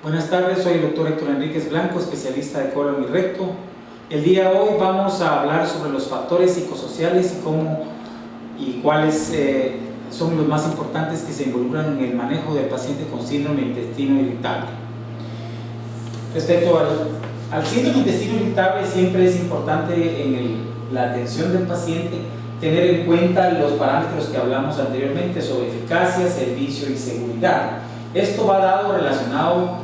Buenas tardes, soy el doctor Héctor Enríquez Blanco, especialista de colon y recto. El día de hoy vamos a hablar sobre los factores psicosociales y cómo y cuáles son los más importantes que se involucran en el manejo del paciente con síndrome de intestino irritable. Respecto al síndrome de intestino irritable, siempre es importante en la atención del paciente tener en cuenta los parámetros que hablamos anteriormente sobre eficacia, servicio y seguridad. Esto va dado relacionado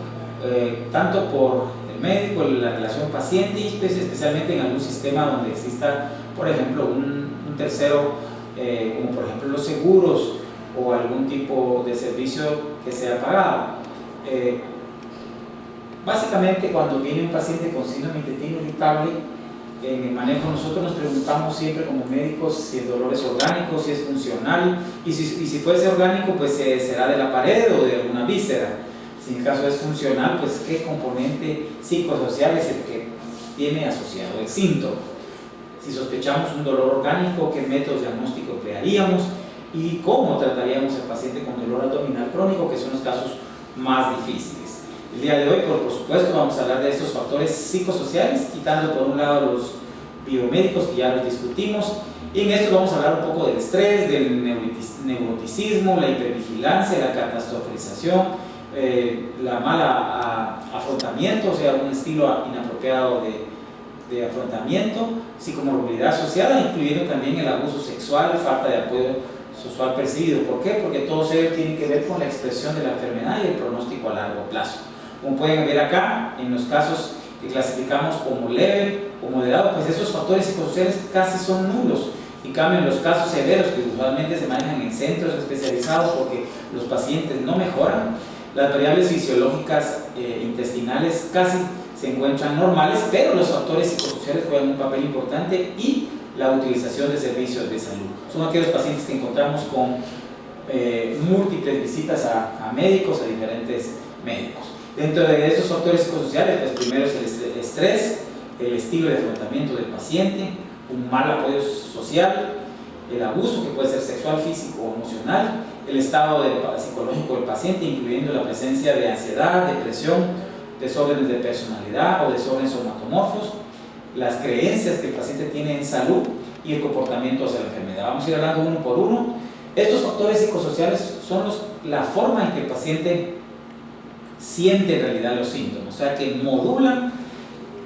tanto por el médico, la relación paciente y especialmente en algún sistema donde exista, por ejemplo, un tercero, como por ejemplo los seguros o algún tipo de servicio que sea pagado. Básicamente, cuando viene un paciente con síndrome de intestino irritable, en el manejo nosotros nos preguntamos siempre como médicos si el dolor es orgánico, si es funcional, y si fuese orgánico, pues será de la pared o de alguna víscera. Si en el caso es funcional, pues qué componente psicosocial es el que tiene asociado el síntoma. Si sospechamos un dolor orgánico, qué métodos diagnósticos emplearíamos y cómo trataríamos al paciente con dolor abdominal crónico, que son los casos más difíciles. El día de hoy, por supuesto, vamos a hablar de estos factores psicosociales, quitando por un lado los biomédicos que ya los discutimos, y en esto vamos a hablar un poco del estrés, del neuroticismo, la hipervigilancia, la catastrofización, la mala afrontamiento, o sea, un estilo inapropiado de afrontamiento, psicomorbilidad asociada, incluyendo también el abuso sexual, falta de apoyo sexual percibido. ¿Por qué? Porque todos ellos tienen que ver con la expresión de la enfermedad y el pronóstico a largo plazo. Como pueden ver acá, en los casos que clasificamos como leve o moderado, pues estos factores psicosociales casi son nulos. En cambio, en los casos severos, que usualmente se manejan en centros especializados porque los pacientes no mejoran, las variables fisiológicas intestinales casi se encuentran normales, pero los factores psicosociales juegan un papel importante y la utilización de servicios de salud. Son aquellos pacientes que encontramos con múltiples visitas a médicos, a diferentes médicos. Dentro de estos factores psicosociales, pues primero es el estrés, el estilo de afrontamiento del paciente, un mal apoyo social, el abuso que puede ser sexual, físico o emocional, el estado psicológico del paciente, incluyendo la presencia de ansiedad, depresión, desórdenes de personalidad o desórdenes somatomorfos, las creencias que el paciente tiene en salud y el comportamiento hacia la enfermedad. Vamos a ir hablando uno por uno. Estos factores psicosociales son la forma en que el paciente siente en realidad los síntomas, o sea que modulan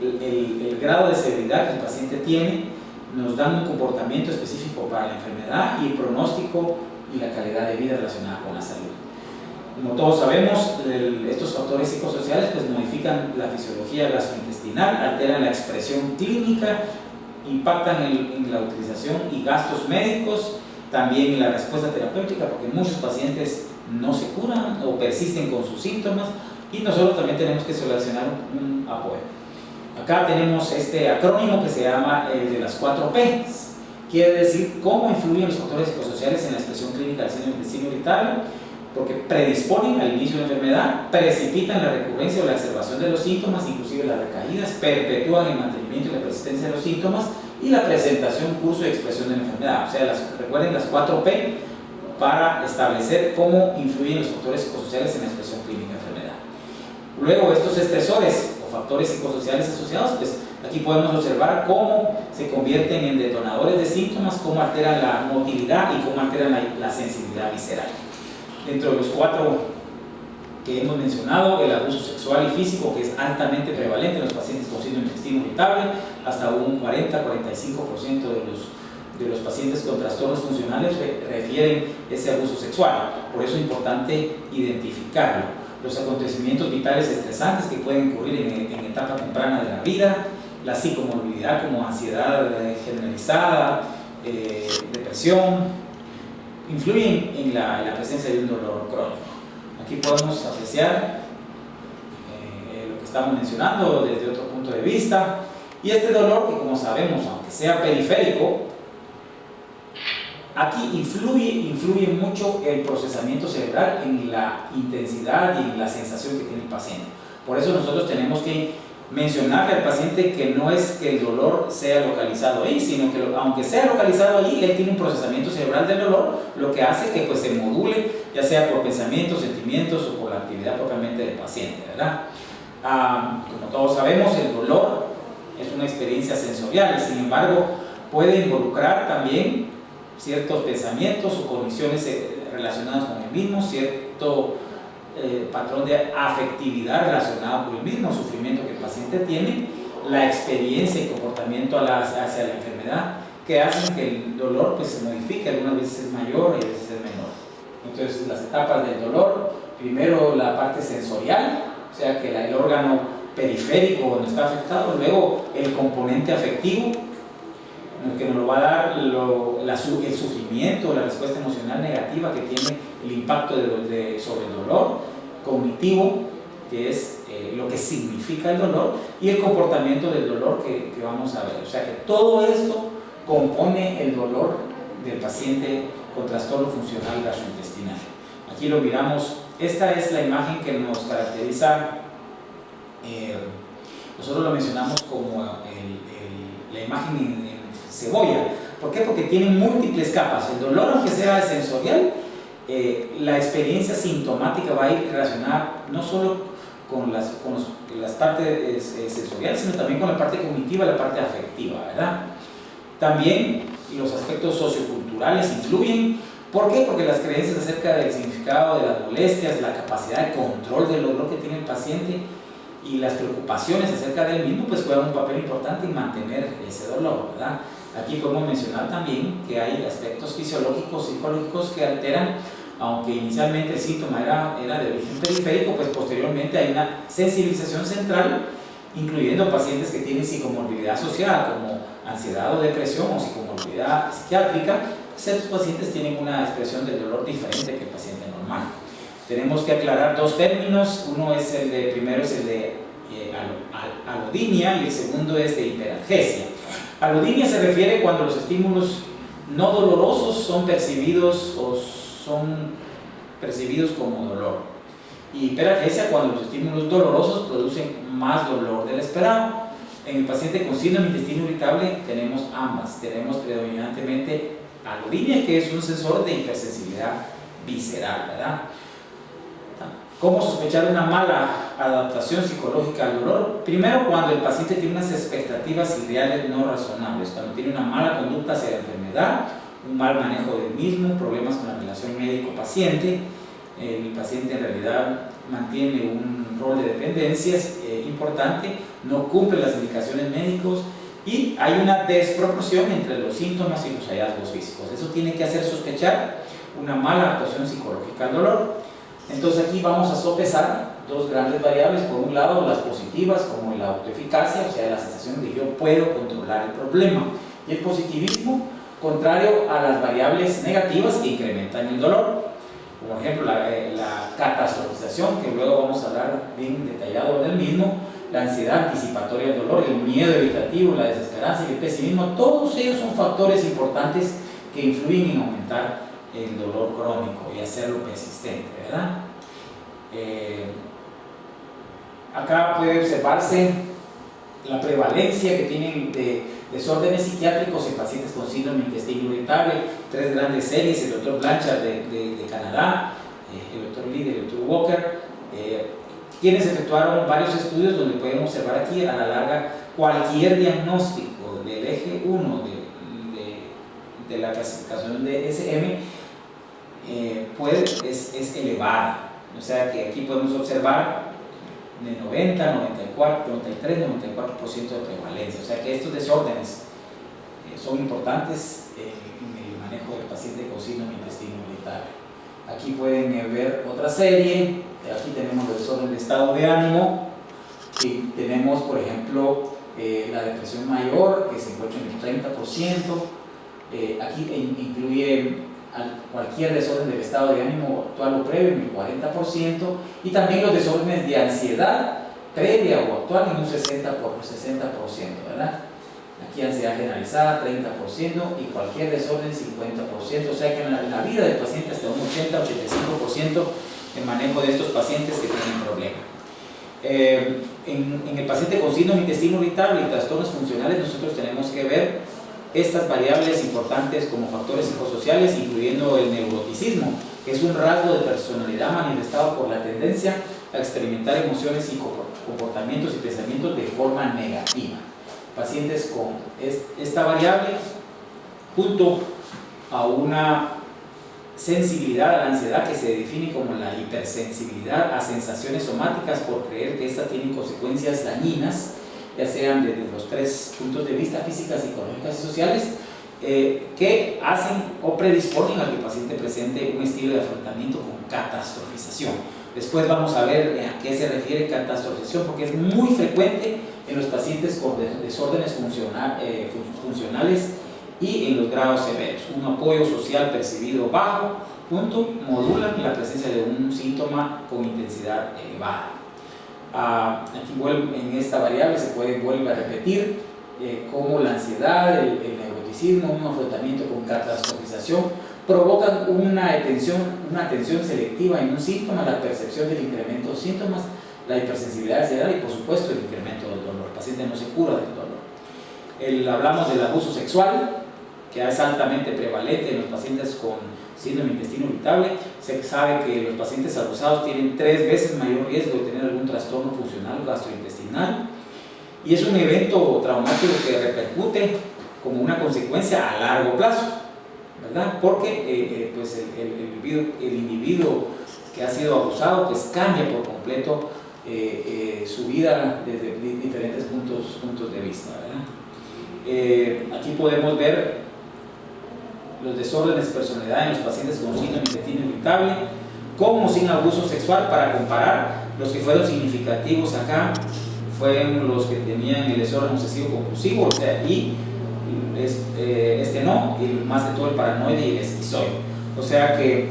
el grado de severidad que el paciente tiene, nos dan un comportamiento específico para la enfermedad y el pronóstico y la calidad de vida relacionada con la salud. Como todos sabemos, estos factores psicosociales pues modifican la fisiología gastrointestinal, alteran la expresión clínica, impactan en la utilización y gastos médicos, también en la respuesta terapéutica, porque muchos pacientes no se curan o persisten con sus síntomas y nosotros también tenemos que seleccionar un apoyo. Acá tenemos este acrónimo que se llama el de las 4 P's. Quiere decir cómo influyen los factores psicosociales en la expresión clínica del síndrome de intestino irritable, porque predisponen al inicio de la enfermedad, precipitan la recurrencia o la exacerbación de los síntomas, inclusive las recaídas, perpetúan el mantenimiento y la persistencia de los síntomas y la presentación, curso y expresión de la enfermedad. O sea, recuerden las 4 P para establecer cómo influyen los factores psicosociales en la expresión clínica de la enfermedad. Luego, estos estresores o factores psicosociales asociados, pues aquí podemos observar cómo se convierten en detonadores de síntomas, cómo alteran la motilidad y cómo alteran la sensibilidad visceral. Dentro de los 4 que hemos mencionado, el abuso sexual y físico, que es altamente prevalente en los pacientes con síndrome de intestino irritable, hasta un 40-45% de los pacientes con trastornos funcionales refieren ese abuso sexual. Por eso es importante identificarlo. Los acontecimientos vitales estresantes que pueden ocurrir en etapa temprana de la vida, la psicomorbilidad como ansiedad generalizada, depresión, influyen en la presencia de un dolor crónico. Aquí podemos apreciar lo que estamos mencionando desde otro punto de vista, y este dolor que, como sabemos, aunque sea periférico, aquí influye mucho el procesamiento cerebral en la intensidad y en la sensación que tiene el paciente. Por eso nosotros tenemos que mencionarle al paciente que no es que el dolor sea localizado ahí, sino que aunque sea localizado ahí, él tiene un procesamiento cerebral del dolor, lo que hace que pues, se module, ya sea por pensamientos, sentimientos o por la actividad propiamente del paciente, ¿verdad? Como todos sabemos, el dolor es una experiencia sensorial, sin embargo, puede involucrar también ciertos pensamientos o condiciones relacionadas con el mismo, cierto patrón de afectividad relacionado con el mismo sufrimiento que el paciente tiene, la experiencia y comportamiento hacia la enfermedad, que hacen que el dolor pues, se modifique, algunas veces es mayor y a veces es menor. Entonces, las etapas del dolor, primero la parte sensorial, o sea que el órgano periférico donde está afectado, luego el componente afectivo, que nos lo va a dar el sufrimiento, la respuesta emocional negativa que tiene el impacto sobre el dolor, cognitivo, que es lo que significa el dolor, y el comportamiento del dolor que vamos a ver. O sea que todo esto compone el dolor del paciente con trastorno funcional gastrointestinal. Aquí lo miramos, esta es la imagen que nos caracteriza, nosotros lo mencionamos como la imagen en cebolla. ¿Por qué? Porque tiene múltiples capas. El dolor, aunque sea sensorial, la experiencia sintomática va a ir relacionada no solo con las partes sensoriales, sino también con la parte cognitiva, la parte afectiva, ¿verdad? También los aspectos socioculturales influyen. ¿Por qué? Porque las creencias acerca del significado de las molestias, la capacidad de control del dolor que tiene el paciente y las preocupaciones acerca del mismo, pues juegan un papel importante en mantener ese dolor, ¿verdad? Aquí podemos mencionar también que hay aspectos fisiológicos, psicológicos que alteran, aunque inicialmente el síntoma era de origen periférico, pues posteriormente hay una sensibilización central, incluyendo pacientes que tienen psicomorbilidad asociada, como ansiedad o depresión o psicomorbilidad psiquiátrica. Estos pacientes tienen una expresión del dolor diferente que el paciente normal. Tenemos que aclarar dos términos, primero es el de alodinia y el segundo es de hiperalgesia. Alodinia se refiere cuando los estímulos no dolorosos son percibidos como dolor. Y hiperalgesia cuando los estímulos dolorosos producen más dolor del esperado. En el paciente con síndrome de intestino irritable tenemos ambas. Tenemos predominantemente alodinia, que es un sensor de hipersensibilidad visceral, ¿verdad? ¿Cómo sospechar una mala adaptación psicológica al dolor? Primero, cuando el paciente tiene unas expectativas ideales no razonables, cuando tiene una mala conducta hacia la enfermedad, un mal manejo del mismo, problemas con la relación médico-paciente, el paciente en realidad mantiene un rol de dependencias importante, no cumple las indicaciones médicas y hay una desproporción entre los síntomas y los hallazgos físicos. Eso tiene que hacer sospechar una mala adaptación psicológica al dolor. Entonces aquí vamos a sopesar dos grandes variables. Por un lado, las positivas, como la autoeficacia, o sea, la sensación de que yo puedo controlar el problema, y el positivismo, contrario a las variables negativas que incrementan el dolor. Por ejemplo, la catastrofización, que luego vamos a hablar bien detallado del mismo, la ansiedad anticipatoria del dolor, el miedo evitativo, la desesperanza y el pesimismo, todos ellos son factores importantes que influyen en aumentar el dolor crónico y hacerlo persistente, ¿verdad? Acá puede observarse la prevalencia que tienen de desórdenes psiquiátricos en pacientes con síndrome de intestino irritable. Tres grandes series, el Dr. Blanchard de Canadá, el Dr. Lee y el Dr. Walker, quienes efectuaron varios estudios donde podemos observar aquí a la larga cualquier diagnóstico del eje 1 de la clasificación de SM es elevada. O sea que aquí podemos observar de 90, 94, 93, 94% de prevalencia. O sea que estos desórdenes son importantes en el manejo del paciente con síndrome de intestino irritable. Aquí pueden ver otra serie. Aquí tenemos el desorden de estado de ánimo. Y tenemos, por ejemplo, la depresión mayor, que se encuentra en el 30%. Aquí incluye cualquier desorden del estado de ánimo actual o previo en el 40%, y también los desórdenes de ansiedad previa o actual en un 60%, ¿verdad? Aquí ansiedad generalizada 30% y cualquier desorden 50%, o sea que en la vida del paciente hasta un 80-85% en manejo de estos pacientes que tienen problemas. En el paciente con síndrome de intestino irritable y trastornos funcionales, nosotros tenemos que ver estas variables importantes como factores psicosociales, incluyendo el neuroticismo, que es un rasgo de personalidad manifestado por la tendencia a experimentar emociones y comportamientos y pensamientos de forma negativa. Pacientes con esta variable, junto a una sensibilidad a la ansiedad que se define como la hipersensibilidad a sensaciones somáticas por creer que estas tienen consecuencias dañinas, ya sean desde los 3 puntos de vista: físicas, psicológicas y sociales, que hacen o predisponen al que el paciente presente un estilo de afrontamiento con catastrofización. Después vamos a ver a qué se refiere catastrofización, porque es muy frecuente en los pacientes con desórdenes funcionales y en los grados severos. Un apoyo social percibido bajo, modulan la presencia de un síntoma con intensidad elevada. Aquí en esta variable se vuelve a repetir cómo la ansiedad, el neuroticismo, un afrontamiento con catastrofización provocan una atención selectiva en un síntoma, la percepción del incremento de síntomas, la hipersensibilidad ansiedad y por supuesto el incremento del dolor. El paciente no se cura del dolor. Hablamos del abuso sexual, que es altamente prevalente en los pacientes con síndrome de intestino irritable. Se sabe que los pacientes abusados tienen 3 veces mayor riesgo de tener algún trastorno funcional gastrointestinal, y es un evento traumático que repercute como una consecuencia a largo plazo, ¿verdad? Porque pues el individuo que ha sido abusado pues cambia por completo su vida desde diferentes puntos de vista, ¿verdad? Aquí podemos ver los desórdenes de personalidad en los pacientes con síndrome de intestino irritable, como sin abuso sexual. Para comparar, los que fueron significativos acá fueron los que tenían el desorden obsesivo compulsivo, o sea, y no, y más de todo el paranoide y el esquizoide. O sea que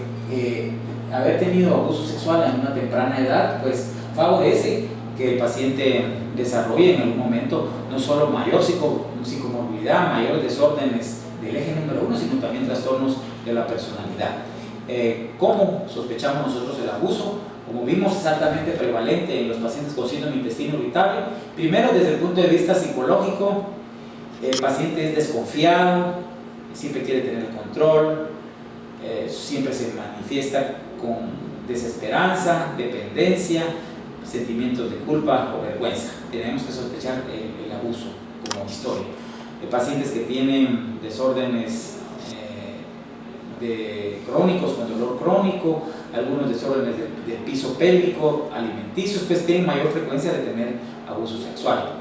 haber tenido abuso sexual en una temprana edad pues favorece que el paciente desarrolle en algún momento no solo mayor psicomorbilidad, mayores desórdenes del eje número 1, sino también trastornos de la personalidad. ¿Cómo sospechamos nosotros el abuso? Como vimos, es altamente prevalente en los pacientes con síndrome de intestino irritable. Primero, desde el punto de vista psicológico, el paciente es desconfiado, siempre quiere tener el control, siempre se manifiesta con desesperanza, dependencia, sentimientos de culpa o vergüenza. Tenemos que sospechar el abuso como historia. Pacientes que tienen desórdenes crónicos, con dolor crónico, algunos desórdenes del piso pélvico, alimenticios, pues tienen mayor frecuencia de tener abuso sexual.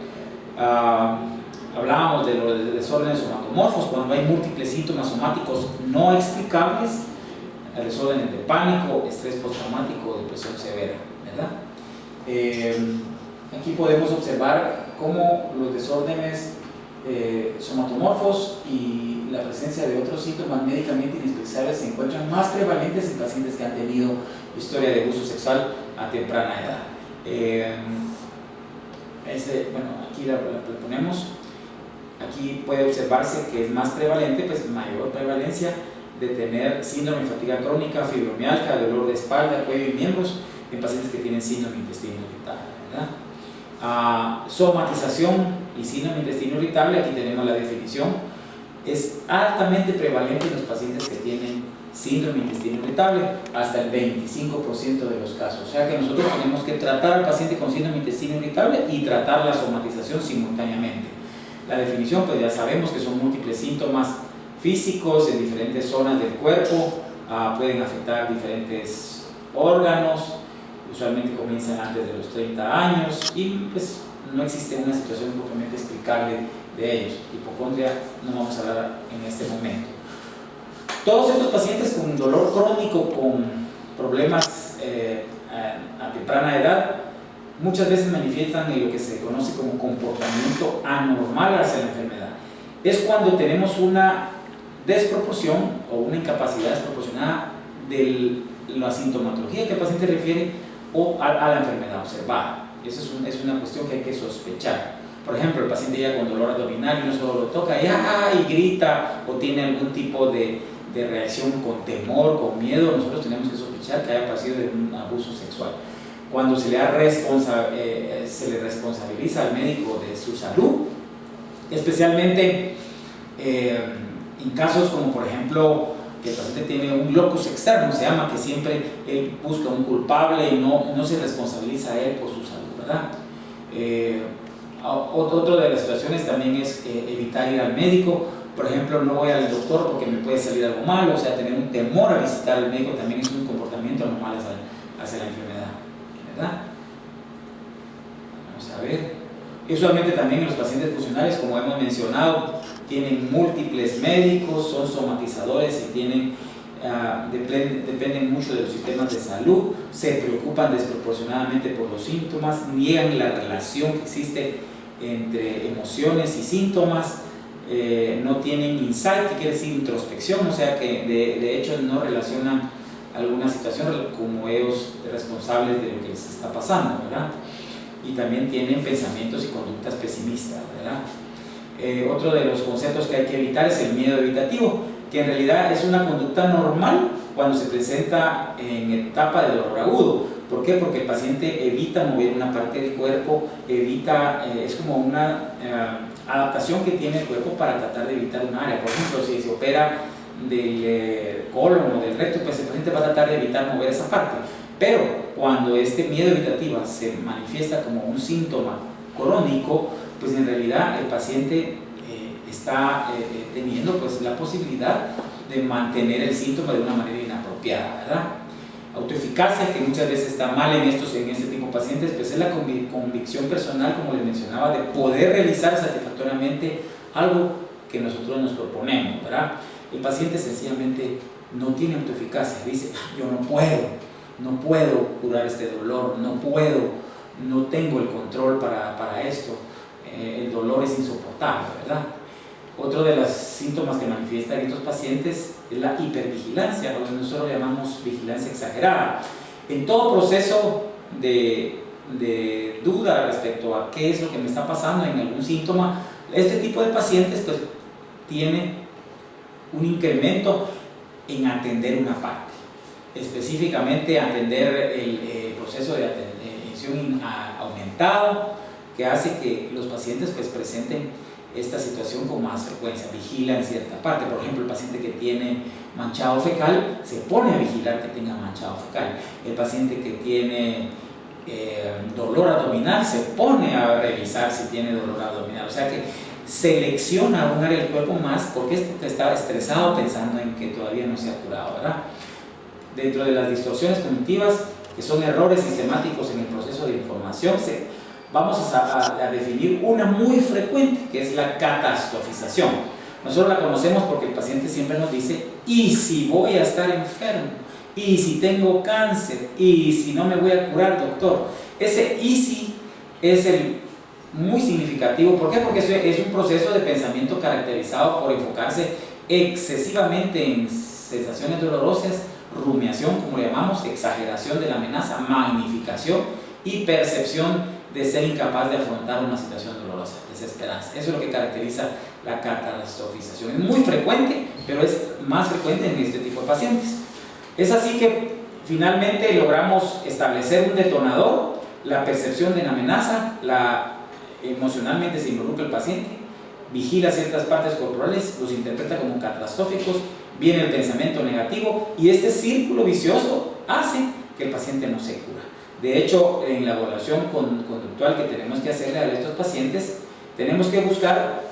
Hablábamos de los desórdenes somatomorfos, cuando hay múltiples síntomas somáticos no explicables, desórdenes de pánico, estrés postraumático, depresión severa, ¿verdad? Aquí podemos observar cómo los desórdenes somatomorfos y la presencia de otros síntomas médicamente inexplicables se encuentran más prevalentes en pacientes que han tenido historia de abuso sexual a temprana edad. Bueno, aquí la ponemos. Aquí puede observarse que es más prevalente, pues mayor prevalencia de tener síndrome de fatiga crónica, fibromialgia, dolor de espalda, cuello y miembros en pacientes que tienen síndrome de intestino irritable, ¿verdad? Somatización y síndrome de intestino irritable, aquí tenemos la definición, es altamente prevalente en los pacientes que tienen síndrome de intestino irritable, hasta el 25% de los casos. O sea que nosotros tenemos que tratar al paciente con síndrome de intestino irritable y tratar la somatización simultáneamente. La definición, pues ya sabemos que son múltiples síntomas físicos en diferentes zonas del cuerpo, pueden afectar diferentes órganos, usualmente comienzan antes de los 30 años y pues no existe una situación propiamente explicable de ellos. Hipocondria no vamos a hablar en este momento. Todos estos pacientes con dolor crónico, con problemas a temprana edad, muchas veces manifiestan en lo que se conoce como comportamiento anormal hacia la enfermedad. Es cuando tenemos una desproporción o una incapacidad desproporcionada de la sintomatología que el paciente refiere o a la enfermedad observada. Esa es una cuestión que hay que sospechar. Por ejemplo, el paciente llega con dolor abdominal y uno solo lo toca y grita o tiene algún tipo de reacción con temor, con miedo. Nosotros tenemos que sospechar que haya padecido de un abuso sexual. cuando se le responsabiliza al médico de su salud, especialmente en casos como por ejemplo que el paciente tiene un locus externo, se llama, que siempre él busca un culpable y no se responsabiliza a él por su salud, ¿verdad? Otra de las situaciones también es evitar ir al médico. Por ejemplo, no voy al doctor porque me puede salir algo malo, o sea, tener un temor a visitar al médico también es un comportamiento anormal hacia la enfermedad, ¿verdad? Vamos a ver. Usualmente también los pacientes funcionales, como hemos mencionado, tienen múltiples médicos, son somatizadores y dependen mucho de los sistemas de salud, se preocupan desproporcionadamente por los síntomas, niegan la relación que existe entre emociones y síntomas, no tienen insight, que quiere decir introspección, o sea que de hecho no relacionan alguna situación como ellos responsables de lo que les está pasando, ¿verdad? Y también tienen pensamientos y conductas pesimistas, ¿verdad? Otro de los conceptos que hay que evitar es el miedo evitativo, que en realidad es una conducta normal cuando se presenta en etapa de dolor agudo. ¿Por qué? Porque el paciente evita mover una parte del cuerpo, es como una adaptación que tiene el cuerpo para tratar de evitar un área. Por ejemplo, si se opera del colon o del recto, pues el paciente va a tratar de evitar mover esa parte. Pero cuando este miedo evitativo se manifiesta como un síntoma crónico, pues en realidad el paciente está teniendo pues la posibilidad de mantener el síntoma de una manera inapropiada, ¿verdad? Autoeficacia, que muchas veces está mal en este tipo de pacientes, pues es la convicción personal, como les mencionaba, de poder realizar satisfactoriamente algo que nosotros nos proponemos, ¿verdad? El paciente sencillamente no tiene autoeficacia, dice, yo no puedo curar este dolor, no tengo el control para esto, el dolor es insoportable, ¿verdad? Otro de los síntomas que manifiestan estos pacientes es la hipervigilancia, lo que nosotros llamamos vigilancia exagerada. En todo proceso de duda respecto a qué es lo que me está pasando en algún síntoma, este tipo de pacientes pues tiene un incremento en atender una parte, específicamente atender el proceso de atención aumentado, que hace que los pacientes pues presenten esta situación con más frecuencia, vigila en cierta parte. Por ejemplo, el paciente que tiene manchado fecal se pone a vigilar que tenga manchado fecal. El paciente que tiene dolor abdominal se pone a revisar si tiene dolor abdominal. O sea que selecciona un área del cuerpo más porque está estresado pensando en que todavía no se ha curado, ¿verdad? Dentro de las distorsiones cognitivas, que son errores sistemáticos en el proceso de información, vamos a definir una muy frecuente, que es la catastrofización. Nosotros la conocemos porque el paciente siempre nos dice, ¿y si voy a estar enfermo? ¿Y si tengo cáncer? ¿Y si no me voy a curar, doctor? Ese ¿y si? Es muy significativo. ¿Por qué? Porque es un proceso de pensamiento caracterizado por enfocarse excesivamente en sensaciones dolorosas, rumiación, como le llamamos, exageración de la amenaza, magnificación y percepción de ser incapaz de afrontar una situación dolorosa, desesperanza. Eso es lo que caracteriza la catastrofización. Es muy frecuente, pero es más frecuente en este tipo de pacientes. Es así que finalmente logramos establecer un detonador, la percepción de la amenaza, emocionalmente se involucra el paciente, vigila ciertas partes corporales, los interpreta como catastróficos, viene el pensamiento negativo y este círculo vicioso hace que el paciente no se cura. De hecho, en la evaluación conductual que tenemos que hacerle a estos pacientes, tenemos que buscar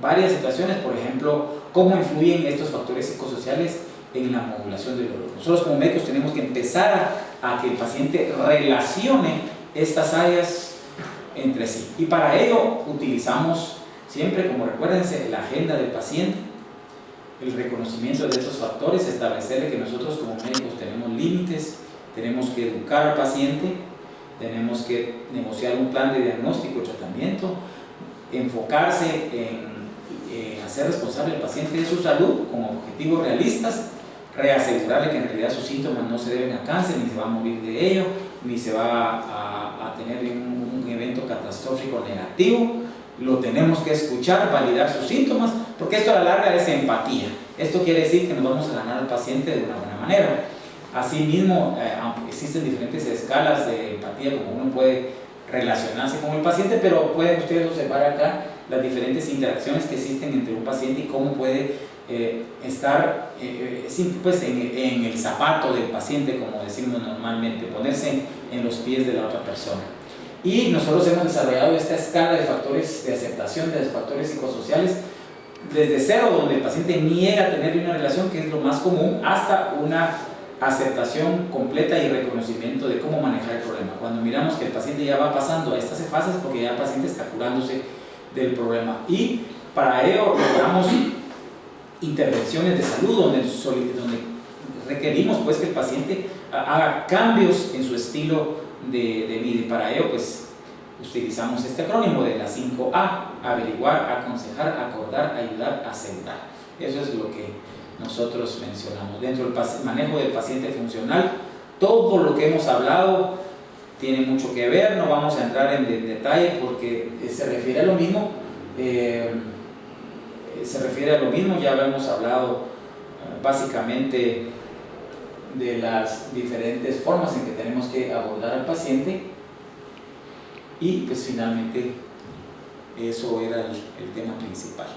varias situaciones, por ejemplo, cómo influyen estos factores psicosociales en la modulación del dolor. Nosotros como médicos tenemos que empezar a que el paciente relacione estas áreas entre sí. Y para ello utilizamos siempre, como recuérdense, la agenda del paciente, el reconocimiento de estos factores, establecerle que nosotros como médicos tenemos límites, tenemos que educar al paciente, tenemos que negociar un plan de diagnóstico y tratamiento, enfocarse en hacer responsable al paciente de su salud con objetivos realistas, reasegurarle que en realidad sus síntomas no se deben a cáncer, ni se va a morir de ello, ni se va a tener un evento catastrófico negativo. Lo tenemos que escuchar, validar sus síntomas, porque esto a la larga es empatía. Esto quiere decir que nos vamos a ganar al paciente de una buena manera. Asimismo, aunque existen diferentes escalas de empatía, como uno puede relacionarse con el paciente, pero pueden ustedes observar acá las diferentes interacciones que existen entre un paciente y cómo puede estar pues en el zapato del paciente, como decimos normalmente, ponerse en los pies de la otra persona. Y nosotros hemos desarrollado esta escala de factores de aceptación, de factores psicosociales, desde cero, donde el paciente niega tener una relación, que es lo más común, hasta una aceptación completa y reconocimiento de cómo manejar el problema. Cuando miramos que el paciente ya va pasando a estas fases, porque ya el paciente está curándose del problema. Y para ello logramos intervenciones de salud donde requerimos pues que el paciente haga cambios en su estilo de vida, y para ello pues utilizamos este acrónimo de las 5A: averiguar, aconsejar, acordar, ayudar, asegurar. Eso es lo que nosotros mencionamos. Dentro del manejo del paciente funcional, todo lo que hemos hablado tiene mucho que ver, no vamos a entrar en detalle porque se refiere a lo mismo, ya habíamos hablado básicamente de las diferentes formas en que tenemos que abordar al paciente, y pues finalmente eso era el tema principal.